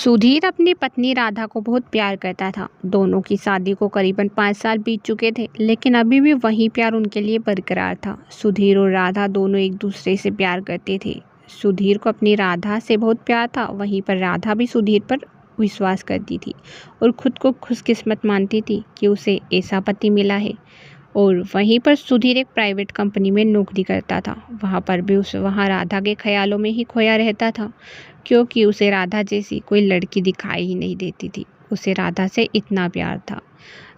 सुधीर अपनी पत्नी राधा को बहुत प्यार करता था। दोनों की शादी को करीबन 5 साल बीत चुके थे, लेकिन अभी भी वही प्यार उनके लिए बरकरार था। सुधीर और राधा दोनों एक दूसरे से प्यार करते थे। सुधीर को अपनी राधा से बहुत प्यार था, वहीं पर राधा भी सुधीर पर विश्वास करती थी और खुद को खुशकिस्मत मानती थी कि उसे ऐसा पति मिला है। और वहीं पर सुधीर एक प्राइवेट कंपनी में नौकरी करता था। वहाँ पर भी वहाँ राधा के ख्यालों में ही खोया रहता था, क्योंकि उसे राधा जैसी कोई लड़की दिखाई ही नहीं देती थी। उसे राधा से इतना प्यार था।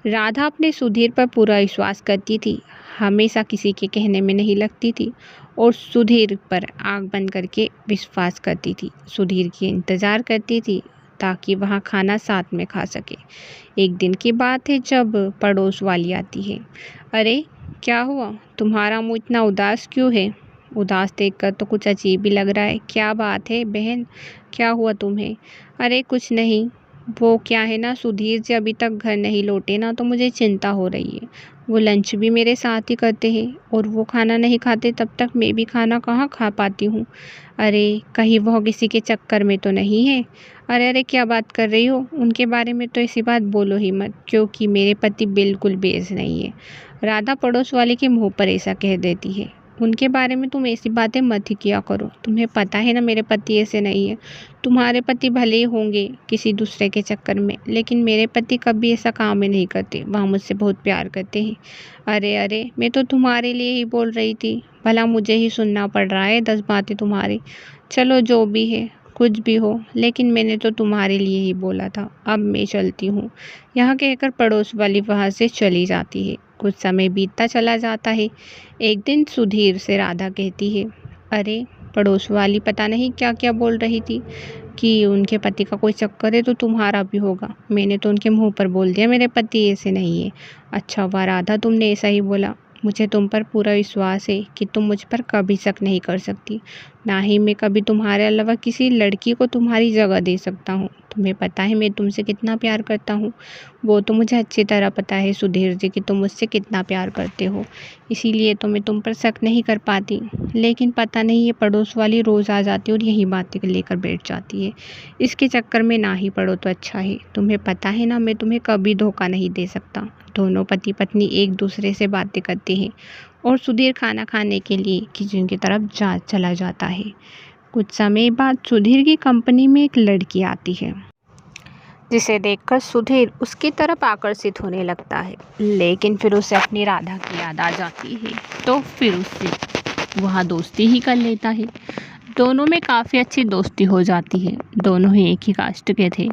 राधा अपने सुधीर पर पूरा विश्वास करती थी, हमेशा किसी के कहने में नहीं लगती थी और सुधीर पर आँख बंद करके विश्वास करती थी। सुधीर की इंतज़ार करती थी ताकि वहाँ खाना साथ में खा सके। एक दिन की बात है जब पड़ोस वाली आती है। अरे क्या हुआ, तुम्हारा मुँह इतना उदास क्यों है? उदास देखकर तो कुछ अजीब ही लग रहा है। क्या बात है बहन, क्या हुआ तुम्हें? अरे कुछ नहीं, वो क्या है ना, सुधीर जी अभी तक घर नहीं लौटे ना, तो मुझे चिंता हो रही है। वो लंच भी मेरे साथ ही करते हैं और वो खाना नहीं खाते तब तक मैं भी खाना कहाँ खा पाती हूँ। अरे कहीं वो किसी के चक्कर में तो नहीं है? अरे अरे क्या बात कर रही हो, उनके बारे में तो ऐसी बात बोलो ही मत, क्योंकि मेरे पति बिल्कुल बेस नहीं है। राधा पड़ोस वाले के मुंह पर ऐसा कह देती है। उनके बारे में तुम ऐसी बातें मत ही किया करो, तुम्हें पता है ना मेरे पति ऐसे नहीं है। तुम्हारे पति भले ही होंगे किसी दूसरे के चक्कर में, लेकिन मेरे पति कभी ऐसा काम ही नहीं करते, वह मुझसे बहुत प्यार करते हैं। अरे अरे मैं तो तुम्हारे लिए ही बोल रही थी, भला मुझे ही सुनना पड़ रहा है 10 बातें तुम्हारी। चलो जो भी है, कुछ भी हो, लेकिन मैंने तो तुम्हारे लिए ही बोला था। अब मैं चलती हूँ। यहाँ कहकर पड़ोस वाली वहाँ से चली जाती है। कुछ समय बीतता चला जाता है। एक दिन सुधीर से राधा कहती है, अरे पड़ोस वाली पता नहीं क्या क्या बोल रही थी कि उनके पति का कोई चक्कर है तो तुम्हारा भी होगा। मैंने तो उनके मुंह पर बोल दिया मेरे पति ऐसे नहीं है। अच्छा हुआ राधा तुमने ऐसा ही बोला, मुझे तुम पर पूरा विश्वास है कि तुम मुझ पर कभी शक नहीं कर सकती, ना ही मैं कभी तुम्हारे अलावा किसी लड़की को तुम्हारी जगह दे सकता हूँ। तुम्हें पता है मैं तुमसे कितना प्यार करता हूँ, वो तो मुझे अच्छी तरह पता है सुधीर जी कि तुम मुझसे कितना प्यार करते हो, इसीलिए तो मैं तुम पर शक नहीं कर पाती। लेकिन पता नहीं ये पड़ोस वाली रोज़ आ जाती है और यही बातें लेकर बैठ जाती है। इसके चक्कर में ना ही पड़ो तो अच्छा है। तुम्हें पता है ना मैं तुम्हें कभी धोखा नहीं दे सकता। दोनों पति पत्नी एक दूसरे से बातें करते हैं और सुधीर खाना खाने के लिए किचन की तरफ चला जाता है। कुछ समय बाद सुधीर की कंपनी में एक लड़की आती है, जिसे देखकर सुधीर उसकी तरफ आकर्षित होने लगता है। लेकिन फिर उसे अपनी राधा की याद आ जाती है, तो फिर उससे वहाँ दोस्ती ही कर लेता है। दोनों में काफ़ी अच्छी दोस्ती हो जाती है। दोनों ही एक ही कास्ट के थे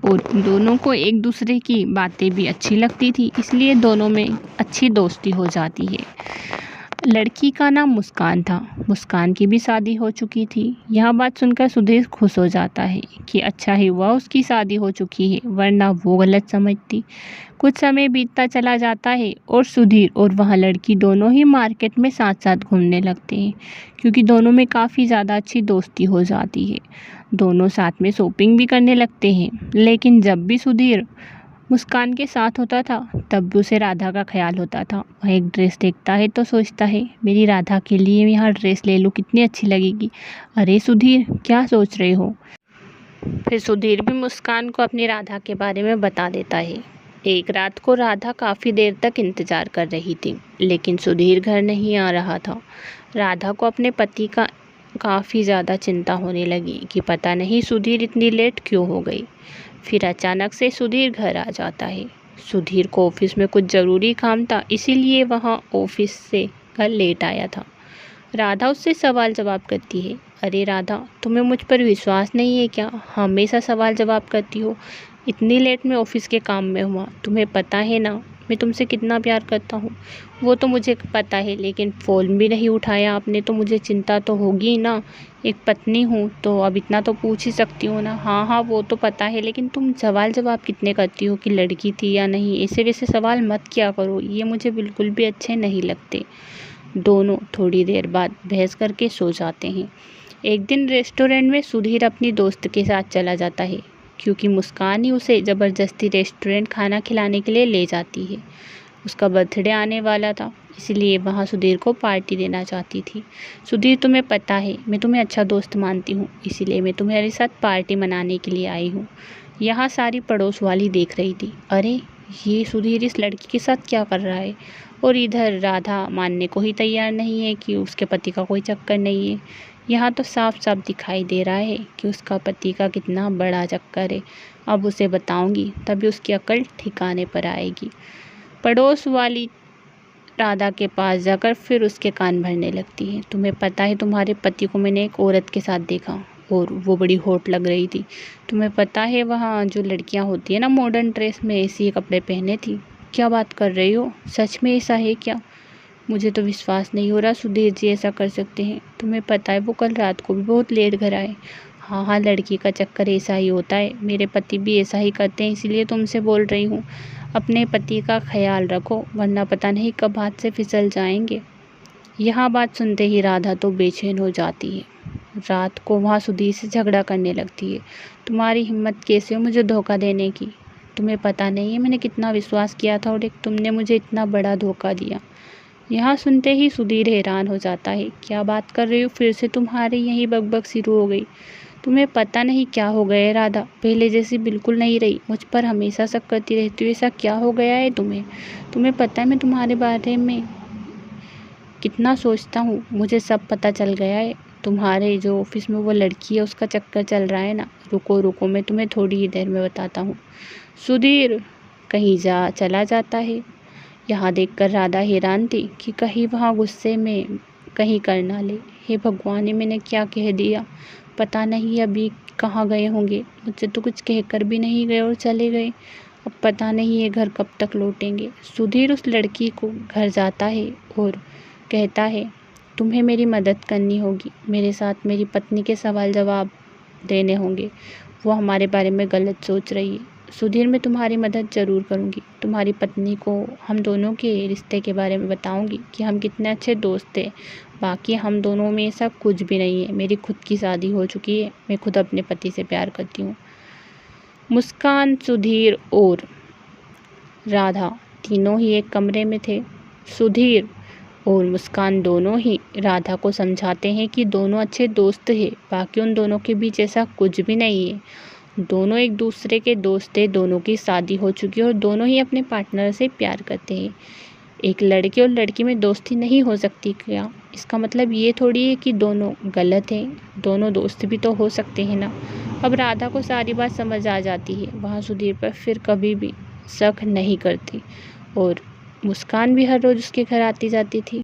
और दोनों को एक दूसरे की बातें भी अच्छी लगती थी, इसलिए दोनों में अच्छी दोस्ती हो जाती है। लड़की का नाम मुस्कान था। मुस्कान की भी शादी हो चुकी थी। यह बात सुनकर सुधीर खुश हो जाता है कि अच्छा ही हुआ उसकी शादी हो चुकी है, वरना वो गलत समझती। कुछ समय बीतता चला जाता है और सुधीर और वह लड़की दोनों ही मार्केट में साथ साथ घूमने लगते हैं, क्योंकि दोनों में काफ़ी ज़्यादा अच्छी दोस्ती हो जाती है। दोनों साथ में शॉपिंग भी करने लगते हैं। लेकिन जब भी सुधीर मुस्कान के साथ होता था तब भी उसे राधा का ख्याल होता था। वह एक ड्रेस देखता है तो सोचता है मेरी राधा के लिए मैं यहाँ ड्रेस ले लूँ, कितनी अच्छी लगेगी। अरे सुधीर क्या सोच रहे हो? फिर सुधीर भी मुस्कान को अपनी राधा के बारे में बता देता है। एक रात को राधा काफ़ी देर तक इंतज़ार कर रही थी, लेकिन सुधीर घर नहीं आ रहा था। राधा को अपने पति का काफ़ी ज़्यादा चिंता होने लगी कि पता नहीं सुधीर इतनी लेट क्यों हो गई। फिर अचानक से सुधीर घर आ जाता है। सुधीर को ऑफिस में कुछ ज़रूरी काम था, इसीलिए वहाँ ऑफिस से घर लेट आया था। राधा उससे सवाल जवाब करती है। अरे राधा, तुम्हें मुझ पर विश्वास नहीं है क्या? हमेशा सवाल जवाब करती हो। इतनी लेट में ऑफिस के काम में हुआ, तुम्हें पता है ना मैं तुमसे कितना प्यार करता हूँ। वो तो मुझे पता है, लेकिन फ़ोन भी नहीं उठाया आपने तो मुझे चिंता तो होगी ही ना। एक पत्नी हूँ तो अब इतना तो पूछ ही सकती हूँ ना। हाँ हाँ वो तो पता है, लेकिन तुम सवाल जवाब कितने करती हो कि लड़की थी या नहीं, ऐसे वैसे सवाल मत किया करो, ये मुझे बिल्कुल भी अच्छे नहीं लगते। दोनों थोड़ी देर बाद बहस करके सो जाते हैं। एक दिन रेस्टोरेंट में सुधीर अपनी दोस्त के साथ चला जाता है, क्योंकि मुस्कान ही उसे ज़बरदस्ती रेस्टोरेंट खाना खिलाने के लिए ले जाती है। उसका बर्थडे आने वाला था, इसलिए वहाँ सुधीर को पार्टी देना चाहती थी। सुधीर, तुम्हें पता है मैं तुम्हें अच्छा दोस्त मानती हूँ, इसीलिए मैं तुम्हारे साथ पार्टी मनाने के लिए आई हूँ। यहाँ सारी पड़ोस वाली देख रही थी। अरे, ये सुधीर इस लड़की के साथ क्या कर रहा है? और इधर राधा मानने को ही तैयार नहीं है कि उसके पति का कोई चक्कर नहीं है। यहाँ तो साफ साफ दिखाई दे रहा है कि उसका पति का कितना बड़ा चक्कर है। अब उसे बताऊंगी तभी उसकी अकल ठिकाने पर आएगी। पड़ोस वाली राधा के पास जाकर फिर उसके कान भरने लगती है। तुम्हें पता है तुम्हारे पति को मैंने एक औरत के साथ देखा और वो बड़ी हॉट लग रही थी। तुम्हें पता है वहाँ जो लड़कियाँ होती है ना मॉडर्न ड्रेस में ऐसे ही कपड़े पहने थी। क्या बात कर रही हो? सच में ऐसा है क्या? मुझे तो विश्वास नहीं हो रहा सुधीर जी ऐसा कर सकते हैं। तुम्हें पता है वो कल रात को भी बहुत लेट घर आए। हाँ हाँ, लड़की का चक्कर ऐसा ही होता है। मेरे पति भी ऐसा ही करते हैं, इसीलिए तुमसे बोल रही हूँ। अपने पति का ख्याल रखो, वरना पता नहीं कब हाथ से फिसल जाएंगे। यह बात सुनते ही राधा तो बेचैन हो जाती है। रात को वहाँ सुधीर से झगड़ा करने लगती है। तुम्हारी हिम्मत कैसे हो मुझे धोखा देने की? तुम्हें पता नहीं है मैंने कितना विश्वास किया था और एक तुमने मुझे इतना बड़ा धोखा दिया। यहाँ सुनते ही सुधीर हैरान हो जाता है। क्या बात कर रही हो? फिर से तुम्हारी यही बकबक शुरू हो गई। तुम्हें पता नहीं क्या हो गया है राधा, पहले जैसी बिल्कुल नहीं रही। मुझ पर हमेशा शक करती रहती हो, ऐसा क्या हो गया है तुम्हें? तुम्हें पता है मैं तुम्हारे बारे में कितना सोचता हूँ, मुझे सब पता चल गया है। तुम्हारे जो ऑफिस में वो लड़की है उसका चक्कर चल रहा है ना। रुको रुको, मैं तुम्हें थोड़ी ही देर में बताता हूँ। सुधीर कहीं चला जाता है। यहाँ देखकर राधा हैरान थी कि कहीं वहाँ गुस्से में कहीं कर ना ले। हे भगवान, ये मैंने क्या कह दिया? पता नहीं अभी कहाँ गए होंगे। मुझसे तो कुछ कहकर भी नहीं गए और चले गए। अब पता नहीं ये घर कब तक लौटेंगे। सुधीर उस लड़की को घर जाता है और कहता है, तुम्हें मेरी मदद करनी होगी। मेरे साथ मेरी पत्नी के सवाल जवाब देने होंगे। वो हमारे बारे में गलत सोच रही है। सुधीर, मैं तुम्हारी मदद ज़रूर करूँगी। तुम्हारी पत्नी को हम दोनों के रिश्ते के बारे में बताऊँगी कि हम कितने अच्छे दोस्त हैं। बाकी हम दोनों में ऐसा कुछ भी नहीं है। मेरी खुद की शादी हो चुकी है। मैं खुद अपने पति से प्यार करती हूँ। मुस्कान, सुधीर और राधा तीनों ही एक कमरे में थे। सुधीर और मुस्कान दोनों ही राधा को समझाते हैं कि दोनों अच्छे दोस्त हैं। बाकी उन दोनों के बीच ऐसा कुछ भी नहीं है। दोनों एक दूसरे के दोस्त हैं, दोनों की शादी हो चुकी है और दोनों ही अपने पार्टनर से प्यार करते हैं। एक लड़के और लड़की में दोस्ती नहीं हो सकती क्या? इसका मतलब ये थोड़ी है कि दोनों गलत हैं। दोनों दोस्त भी तो हो सकते हैं ना। अब राधा को सारी बात समझ आ जाती है। वहाँ सुधीर पर फिर कभी भी शक नहीं करती और मुस्कान भी हर रोज़ उसके घर आती जाती थी।